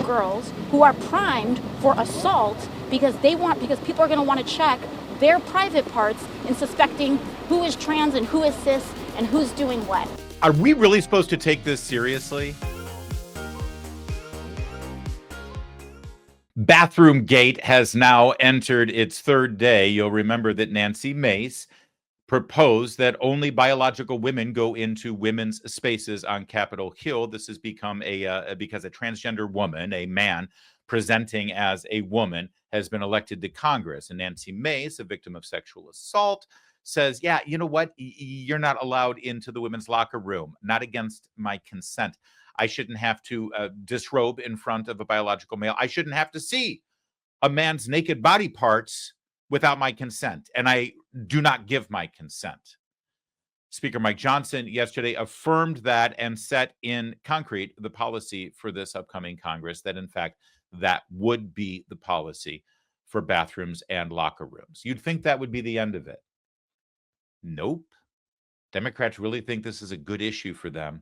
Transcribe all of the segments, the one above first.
girls who are primed for assault because people are going to want to check their private parts in suspecting who is trans and who is cis and who's doing what. Are we really supposed to take this seriously? Bathroom Gate has now entered its third day. You'll remember that Nancy Mace proposed that only biological women go into women's spaces on Capitol Hill. This has become because a transgender woman, a man presenting as a woman, has been elected to Congress. And Nancy Mace, a victim of sexual assault, says, yeah, you know what? You're not allowed into the women's locker room, not against my consent. I shouldn't have to disrobe in front of a biological male. I shouldn't have to see a man's naked body parts without my consent, and I do not give my consent. Speaker Mike Johnson yesterday affirmed that and set in concrete the policy for this upcoming Congress, that in fact, that would be the policy for bathrooms and locker rooms. You'd think that would be the end of it. Nope. Democrats really think this is a good issue for them.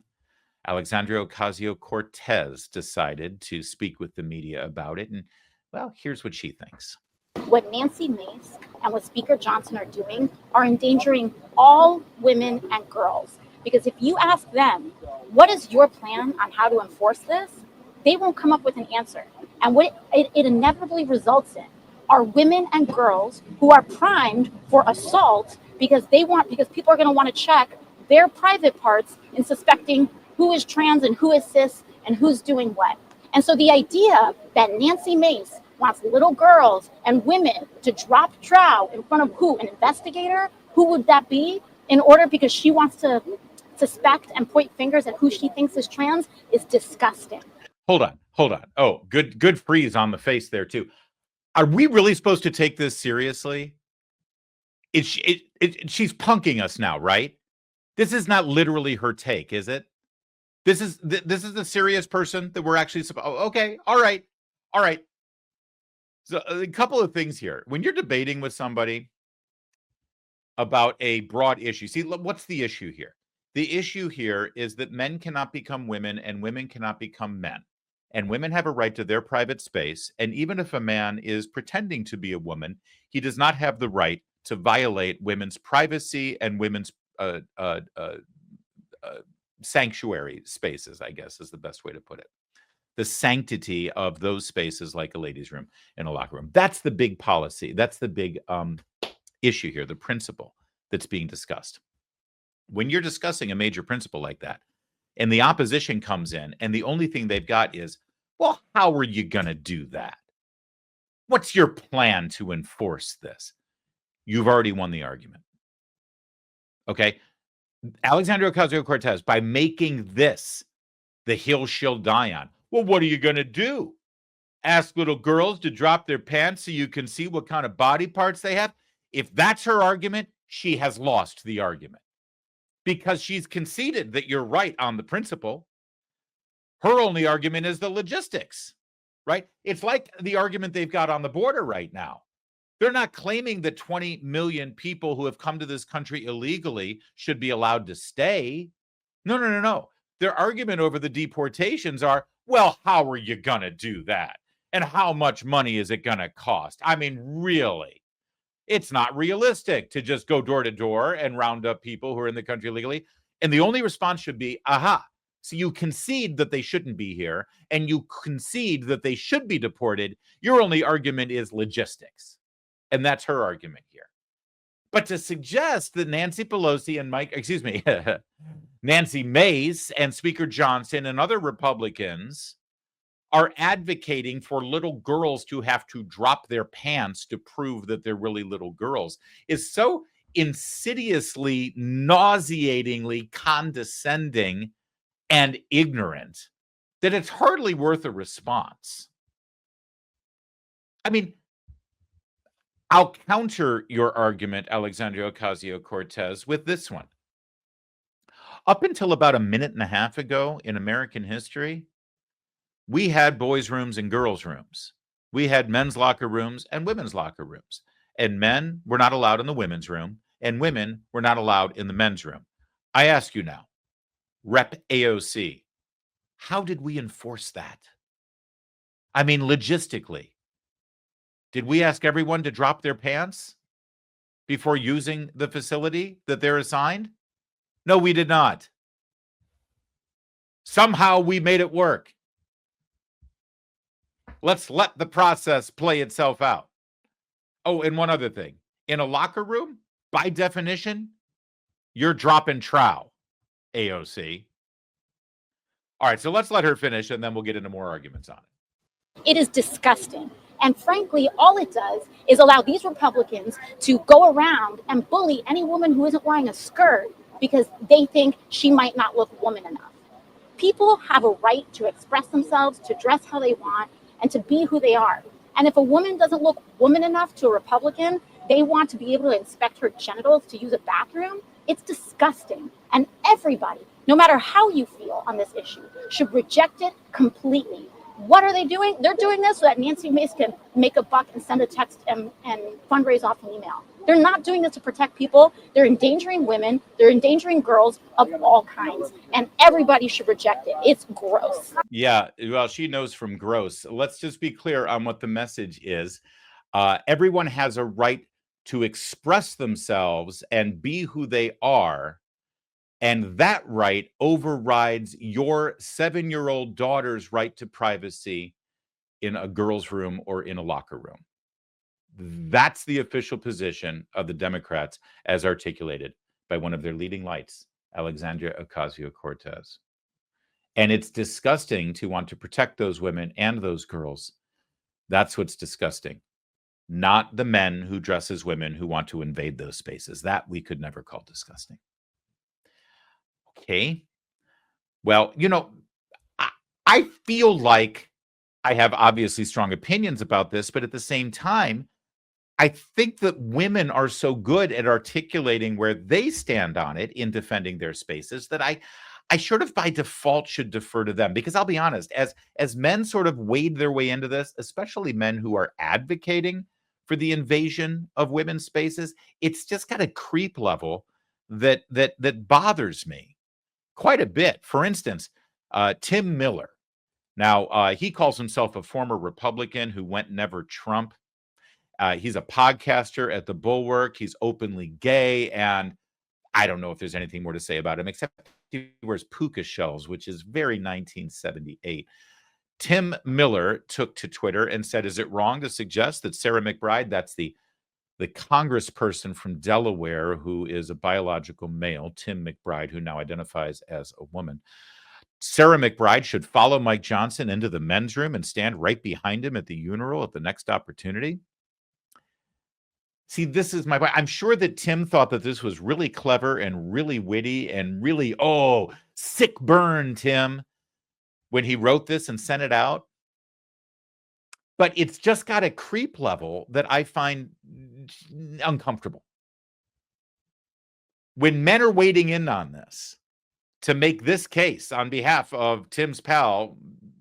Alexandria Ocasio-Cortez decided to speak with the media about it, and well, here's what she thinks. What Nancy Mace and what Speaker Johnson are doing are endangering all women and girls. Because if you ask them, what is your plan on how to enforce this? They won't come up with an answer. And what it inevitably results in are women and girls who are primed for assault because people are going to want to check their private parts in suspecting who is trans and who is cis and who's doing what. And so the idea that Nancy Mace wants little girls and women to drop trow in front of who? An investigator? Who would that be? Because she wants to suspect and point fingers at who she thinks is trans is disgusting. Hold on. Oh, good freeze on the face there too. Are we really supposed to take this seriously? She's punking us now, right? This is not literally her take, is it? This is the serious person that we're actually okay, all right. So a couple of things here. When you're debating with somebody about a broad issue, see, what's the issue here? The issue here is that men cannot become women and women cannot become men. And women have a right to their private space. And even if a man is pretending to be a woman, he does not have the right to violate women's privacy and women's sanctuary spaces, I guess is the best way to put it. The sanctity of those spaces, like a ladies' room and a locker room. That's the big policy. That's the big issue here, the principle that's being discussed. When you're discussing a major principle like that, and the opposition comes in, and the only thing they've got is, well, how are you going to do that? What's your plan to enforce this? You've already won the argument. Okay? Alexandria Ocasio-Cortez, by making this the hill she'll die on. Well, what are you going to do? Ask little girls to drop their pants so you can see what kind of body parts they have? If that's her argument, she has lost the argument because she's conceded that you're right on the principle. Her only argument is the logistics, right? It's like the argument they've got on the border right now. They're not claiming that 20 million people who have come to this country illegally should be allowed to stay. No. Their argument over the deportations are, well, how are you going to do that? And how much money is it going to cost? I mean, really, it's not realistic to just go door to door and round up people who are in the country illegally. And the only response should be, aha. So you concede that they shouldn't be here and you concede that they should be deported. Your only argument is logistics. And that's her argument here. But to suggest that Nancy Pelosi and Nancy Mace and Speaker Johnson and other Republicans are advocating for little girls to have to drop their pants to prove that they're really little girls is so insidiously, nauseatingly condescending and ignorant that it's hardly worth a response. I mean, I'll counter your argument, Alexandria Ocasio-Cortez, with this one. Up until about a minute and a half ago in American history, we had boys' rooms and girls' rooms. We had men's locker rooms and women's locker rooms. And men were not allowed in the women's room, and women were not allowed in the men's room. I ask you now, Rep. AOC, how did we enforce that? I mean, logistically, did we ask everyone to drop their pants before using the facility that they're assigned? No, we did not. Somehow we made it work. Let's let the process play itself out. Oh, and one other thing. In a locker room, by definition, you're dropping trowel, AOC. All right, so let's let her finish, and then we'll get into more arguments on it. It is disgusting. And frankly, all it does is allow these Republicans to go around and bully any woman who isn't wearing a skirt because they think she might not look woman enough. People have a right to express themselves, to dress how they want, and to be who they are. And if a woman doesn't look woman enough to a Republican, they want to be able to inspect her genitals to use a bathroom. It's disgusting. And everybody, no matter how you feel on this issue, should reject it completely. What are they doing? They're doing this so that Nancy Mace can make a buck and send a text and fundraise off an email. They're not doing this to protect people. They're endangering women. They're endangering girls of all kinds. And everybody should reject it. It's gross. Yeah, well, she knows from gross. Let's just be clear on what the message is. Everyone has a right to express themselves and be who they are. And that right overrides your 7-year-old daughter's right to privacy in a girl's room or in a locker room. That's the official position of the Democrats as articulated by one of their leading lights, Alexandria Ocasio-Cortez. And it's disgusting to want to protect those women and those girls. That's what's disgusting. Not the men who dress as women who want to invade those spaces. That we could never call disgusting. Okay. Well, I feel like I have obviously strong opinions about this, but at the same time, I think that women are so good at articulating where they stand on it in defending their spaces that I sort of by default should defer to them, because I'll be honest, as men sort of wade their way into this, especially men who are advocating for the invasion of women's spaces, it's just got a creep level that bothers me quite a bit. For instance, Tim Miller. Now, he calls himself a former Republican who went never Trump. He's a podcaster at The Bulwark. He's openly gay, and I don't know if there's anything more to say about him, except he wears puka shells, which is very 1978. Tim Miller took to Twitter and said, is it wrong to suggest that Sarah McBride, that's the congressperson from Delaware who is a biological male, Tim McBride, who now identifies as a woman, Sarah McBride should follow Mike Johnson into the men's room and stand right behind him at the urinal at the next opportunity? See, this is my point. I'm sure that Tim thought that this was really clever and really witty and really, sick burn, Tim, when he wrote this and sent it out. But it's just got a creep level that I find uncomfortable. When men are wading in on this to make this case on behalf of Tim's pal,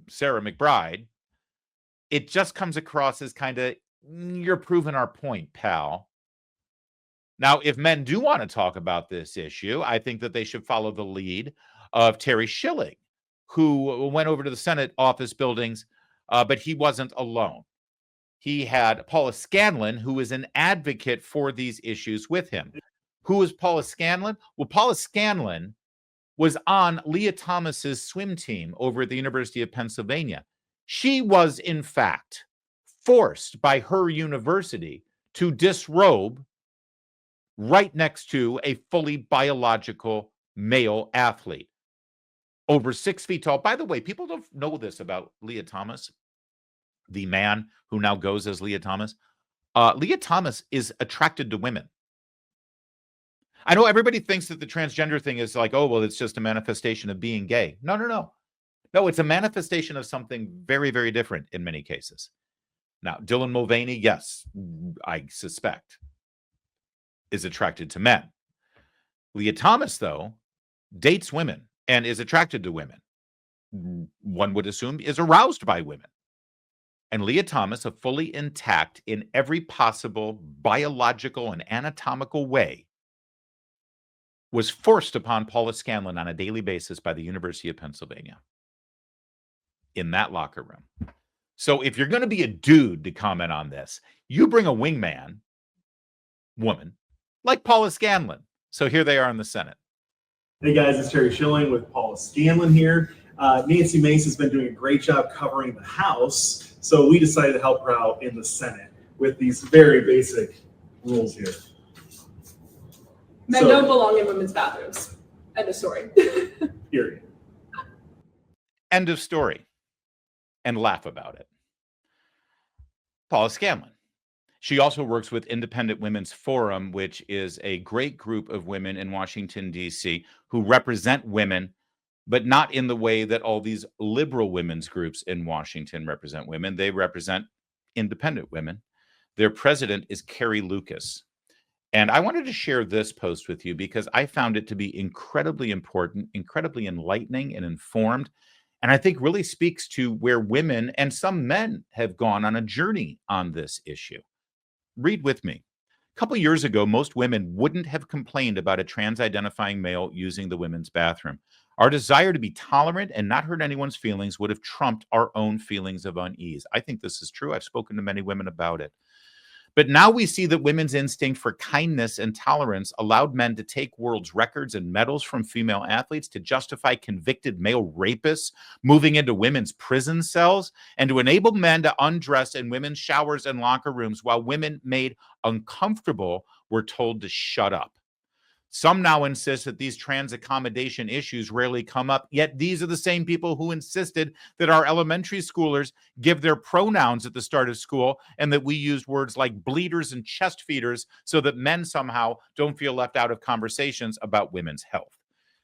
Sarah McBride, it just comes across as kind of, you're proving our point, pal. Now, if men do want to talk about this issue, I think that they should follow the lead of Terry Schilling, who went over to the Senate office buildings, but he wasn't alone. He had Paula Scanlon, who is an advocate for these issues with him. Who is Paula Scanlon? Well, Paula Scanlon was on Leah Thomas's swim team over at the University of Pennsylvania. She was, in fact, forced by her university to disrobe right next to a fully biological male athlete, over 6 feet tall. By the way, people don't know this about Leah Thomas, the man who now goes as Leah Thomas. Leah Thomas is attracted to women. I know everybody thinks that the transgender thing is like, it's just a manifestation of being gay. No. No, it's a manifestation of something very, very different in many cases. Now, Dylan Mulvaney, yes, I suspect, is attracted to men. Leah Thomas, though, dates women and is attracted to women. One would assume is aroused by women. And Leah Thomas, a fully intact in every possible biological and anatomical way, was forced upon Paula Scanlon on a daily basis by the University of Pennsylvania in that locker room. So if you're going to be a dude to comment on this, you bring a wingman woman like Paula Scanlon. So here they are in the Senate. Hey guys, it's Terry Schilling with Paula Scanlon here. Nancy Mace has been doing a great job covering the House, so we decided to help her out in the Senate with these very basic rules here. Men don't belong in women's bathrooms. End of story. Period. End of story. And laugh about it. Paula Scanlon. She also works with Independent Women's Forum, which is a great group of women in Washington, D.C., who represent women, but not in the way that all these liberal women's groups in Washington represent women. They represent independent women. Their president is Carrie Lucas. And I wanted to share this post with you because I found it to be incredibly important, incredibly enlightening and informed. And I think really speaks to where women and some men have gone on a journey on this issue. Read with me. A couple years ago, most women wouldn't have complained about a trans-identifying male using the women's bathroom. Our desire to be tolerant and not hurt anyone's feelings would have trumped our own feelings of unease. I think this is true. I've spoken to many women about it. But now we see that women's instinct for kindness and tolerance allowed men to take world's records and medals from female athletes to justify convicted male rapists moving into women's prison cells and to enable men to undress in women's showers and locker rooms while women made uncomfortable were told to shut up. Some now insist that these trans accommodation issues rarely come up, yet these are the same people who insisted that our elementary schoolers give their pronouns at the start of school and that we use words like bleeders and chest feeders so that men somehow don't feel left out of conversations about women's health.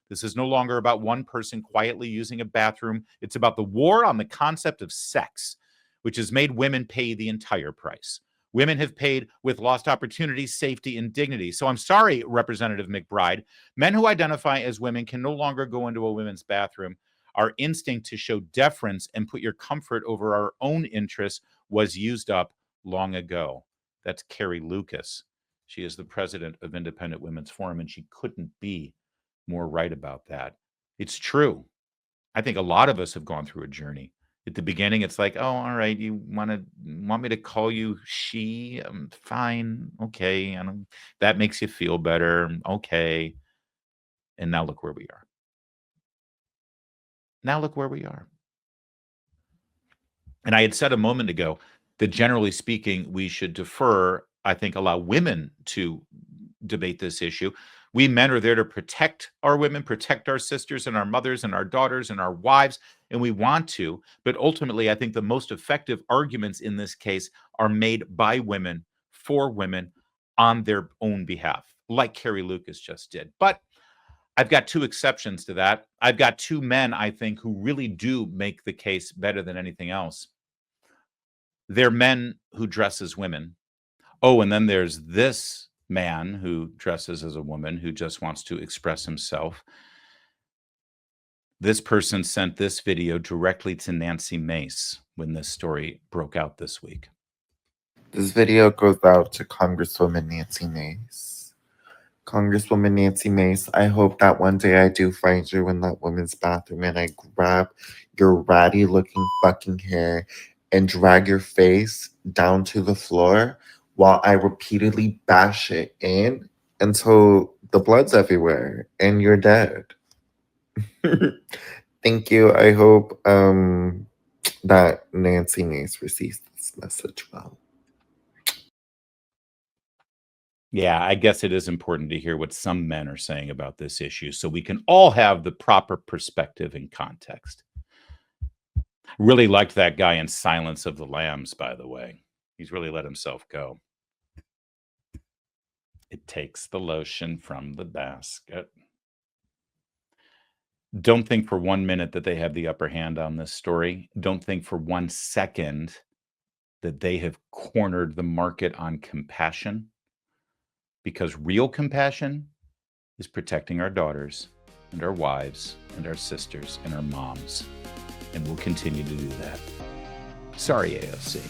This is no longer about one person quietly using a bathroom. It's about the war on the concept of sex, which has made women pay the entire price. Women have paid with lost opportunity, safety, and dignity. So I'm sorry, Representative McBride. Men who identify as women can no longer go into a women's bathroom. Our instinct to show deference and put your comfort over our own interests was used up long ago. That's Carrie Lucas. She is the president of Independent Women's Forum, and she couldn't be more right about that. It's true. I think a lot of us have gone through a journey. At the beginning, it's like, oh, all right, you want me to call you she? Fine, okay. That makes you feel better, okay. And now look where we are. Now look where we are. And I had said a moment ago that generally speaking, we should defer, I think, allow women to debate this issue. We men are there to protect our women, protect our sisters and our mothers and our daughters and our wives, and we want to. But ultimately, I think the most effective arguments in this case are made by women, for women, on their own behalf, like Carrie Lucas just did. But I've got two exceptions to that. I've got two men, I think, who really do make the case better than anything else. They're men who dress as women. Oh, and then there's this man who dresses as a woman who just wants to express himself. This person sent this video directly to Nancy Mace when this story broke out this week. This video goes out to Congresswoman Nancy Mace. Congresswoman Nancy Mace, I hope that one day I do find you in that women's bathroom and I grab your ratty looking fucking hair and drag your face down to the floor while I repeatedly bash it in until the blood's everywhere and you're dead. Thank you. I hope that Nancy Mace receives this message well. Yeah, I guess it is important to hear what some men are saying about this issue so we can all have the proper perspective and context. Really liked that guy in Silence of the Lambs, by the way. He's really let himself go. It takes the lotion from the basket. Don't think for 1 minute that they have the upper hand on this story. Don't think for 1 second that they have cornered the market on compassion, because real compassion is protecting our daughters and our wives and our sisters and our moms. And we'll continue to do that. Sorry, AOC.